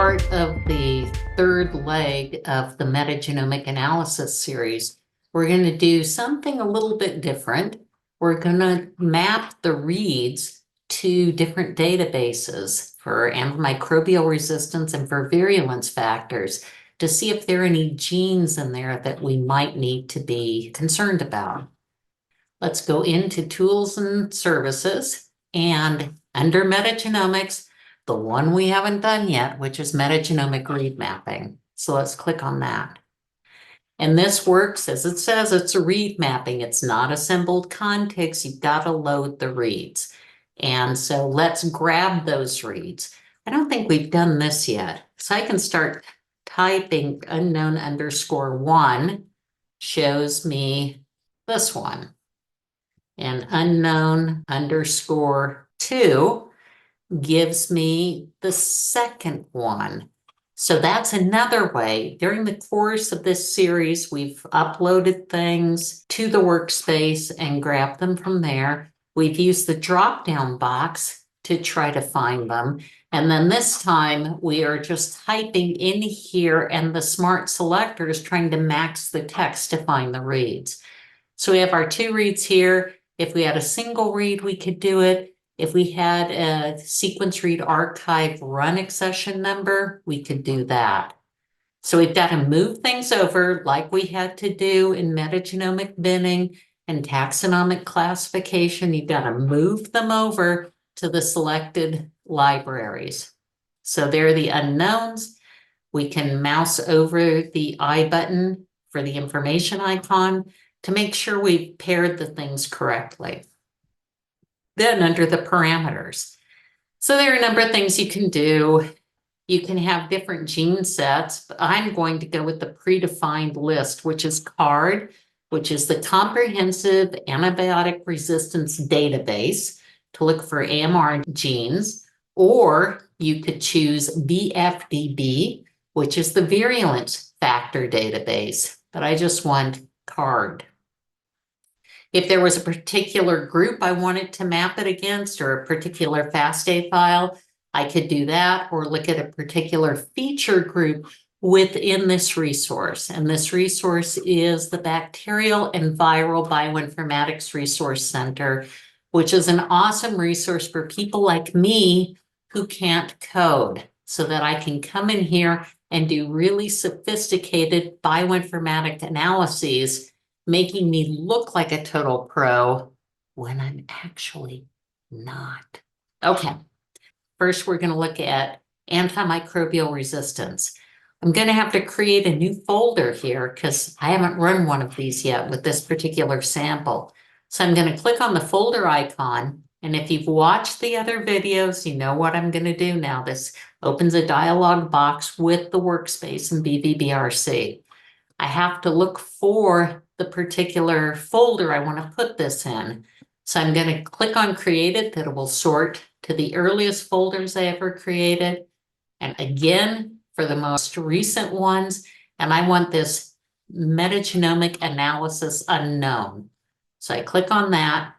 part of the third leg of the metagenomic analysis series, we're going to do something a little bit different. We're going to map the reads to different databases for antimicrobial resistance and for virulence factors to see if there are any genes in there that we might need to be concerned about. Let's go into Tools and Services, and under Metagenomics, the one we haven't done yet, which is Metagenomic Read Mapping. So let's click on that. And this works as it says, it's a read mapping. It's not assembled contigs. You've got to load the reads. And so let's grab those reads. I don't think we've done this yet. So I can start typing unknown underscore 1 shows me this one. And unknown underscore 2 gives me the second one. So that's another way. During the course of this series, we've uploaded things to the workspace and grabbed them from there. We've used the drop-down box to try to find them. And then this time we are just typing in here, and the smart selector is trying to max the text to find the reads. So we have our 2 reads here. If we had a single read, we could do it. If we had a sequence read archive run accession number, we could do that. So we've got to move things over like we had to do in metagenomic binning and taxonomic classification. You've got to move them over to the selected libraries. So there are the unknowns. We can mouse over the I button for the information icon to make sure we've paired the things correctly. Then under the parameters. So there are a number of things you can do. You can have different gene sets, but I'm going to go with the predefined list, which is CARD, which is the Comprehensive Antibiotic Resistance Database, to look for AMR genes, or you could choose VFDB, which is the Virulence Factor Database, but I just want CARD. If there was a particular group I wanted to map it against, or a particular FASTA file, I could do that, or look at a particular feature group within this resource. And this resource is the Bacterial and Viral Bioinformatics Resource Center, which is an awesome resource for people like me who can't code, so that I can come in here and do really sophisticated bioinformatic analyses, making me look like a total pro when I'm actually not. Okay, first we're going to look at antimicrobial resistance. I'm going to have to create a new folder here because I haven't run one of these yet with this particular sample. So I'm going to click on the folder icon, and if you've watched the other videos, you know what I'm going to do now. This opens a dialog box with the workspace in BVBRC. I have to look for the particular folder I want to put this in. So I'm going to click on created, that will sort to the earliest folders I ever created. And again, for the most recent ones, and I want this metagenomic analysis unknown. So I click on that,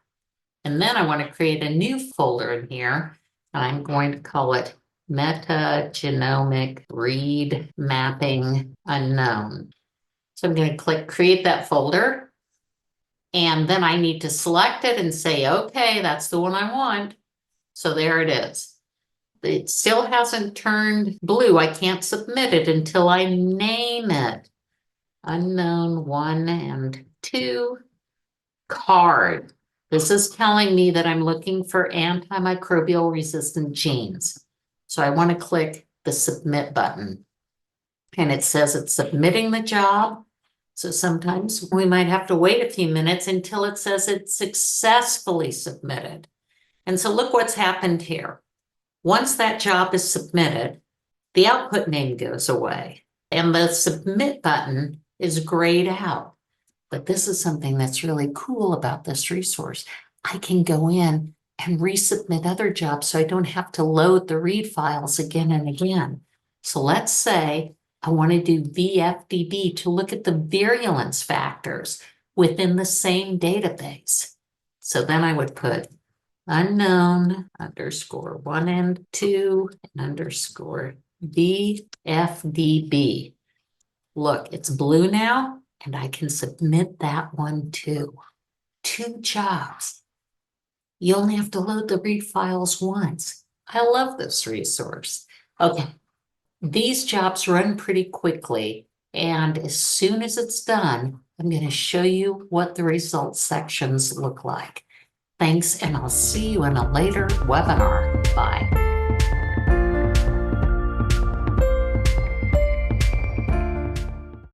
and then I want to create a new folder in here. And I'm going to call it Metagenomic Read Mapping Unknown. So I'm going to click create that folder, and then I need to select it and say, okay, that's the one I want. So there it is. It still hasn't turned blue. I can't submit it until I name it. Unknown 1 and 2 CARD. This is telling me that I'm looking for antimicrobial resistant genes. So I want to click the submit button, and it says it's submitting the job. So sometimes we might have to wait a few minutes until it says it's successfully submitted. And so look what's happened here. Once that job is submitted, the output name goes away and the submit button is grayed out. But this is something that's really cool about this resource. I can go in and resubmit other jobs so I don't have to load the read files again and again. So let's say I want to do VFDB to look at the virulence factors within the same database. So then I would put unknown underscore 1 and 2 and underscore VFDB. Look, it's blue now, and I can submit that one too. 2 jobs. You only have to load the read files once. I love this resource. Okay, these jobs run pretty quickly, and as soon as it's done, I'm going to show you what the results sections look like. Thanks, and I'll see you in a later webinar. Bye.